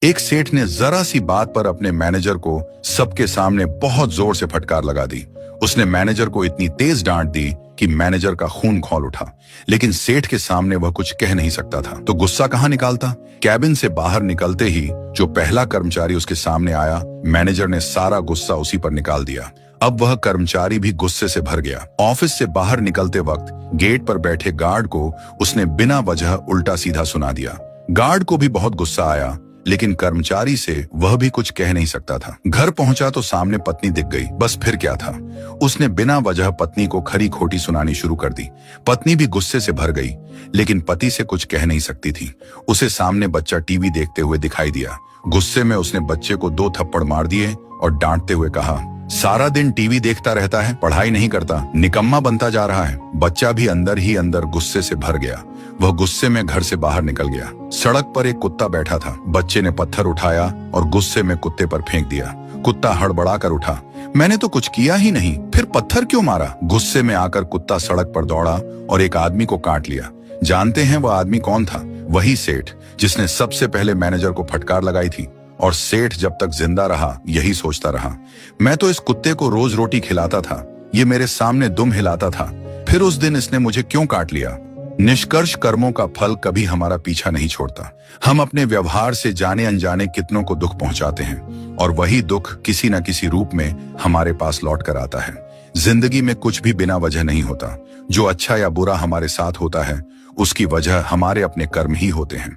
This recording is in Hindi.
एक सेठ ने जरा सी बात पर अपने मैनेजर को सबके सामने बहुत जोर से फटकार लगा दी। उसने मैनेजर को इतनी तेज डांट दी कि मैनेजर का खून खौल उठा, लेकिन सेठ के सामने वह कुछ कह नहीं सकता था। तो गुस्सा कहां निकालता? कैबिन से बाहर निकलते ही जो पहला कर्मचारी उसके सामने आया, मैनेजर ने सारा गुस्सा उसी पर निकाल दिया। अब वह कर्मचारी भी गुस्से से भर गया। ऑफिस से बाहर निकलते वक्त गेट पर बैठे गार्ड को उसने बिना वजह उल्टा सीधा सुना दिया। गार्ड को भी बहुत गुस्सा आया, लेकिन कर्मचारी से वह भी कुछ कह नहीं सकता था। घर पहुंचा तो सामने पत्नी दिख गई। बस फिर क्या था, उसने बिना वजह पत्नी को खरी खोटी सुनानी शुरू कर दी। पत्नी भी गुस्से से भर गई, लेकिन पति से कुछ कह नहीं सकती थी। उसे सामने बच्चा टीवी देखते हुए दिखाई दिया। गुस्से में उसने बच्चे को 2 थप्पड़ मार दिए और डांटते हुए कहा, सारा दिन टीवी देखता रहता है, पढ़ाई नहीं करता, निकम्मा बनता जा रहा है। बच्चा भी अंदर ही अंदर गुस्से से भर गया। वह गुस्से में घर से बाहर निकल गया। सड़क पर एक कुत्ता बैठा था। बच्चे ने पत्थर उठाया और गुस्से में कुत्ते पर फेंक दिया। कुत्ता हड़बड़ा कर उठा, मैंने तो कुछ किया ही नहीं, फिर पत्थर क्यों मारा? गुस्से में आकर कुत्ता सड़क पर दौड़ा और एक आदमी को काट लिया। जानते हैं वह आदमी कौन था? वही सेठ जिसने सबसे पहले मैनेजर को फटकार लगाई थी। और सेठ जब तक जिंदा रहा यही सोचता रहा, मैं तो इस कुत्ते को रोज रोटी खिलाता था, ये मेरे सामने दुम हिलाता था, फिर उस दिन इसने मुझे क्यों काट लिया? निष्कर्ष कर्मों का फल कभी हमारा पीछा नहीं छोड़ता। हम अपने व्यवहार से जाने अनजाने कितनों को दुख पहुंचाते हैं और वही दुख किसी न किसी रूप में हमारे पास लौट कर आता है। जिंदगी में कुछ भी बिना वजह नहीं होता। जो अच्छा या बुरा हमारे साथ होता है उसकी वजह हमारे अपने कर्म ही होते हैं।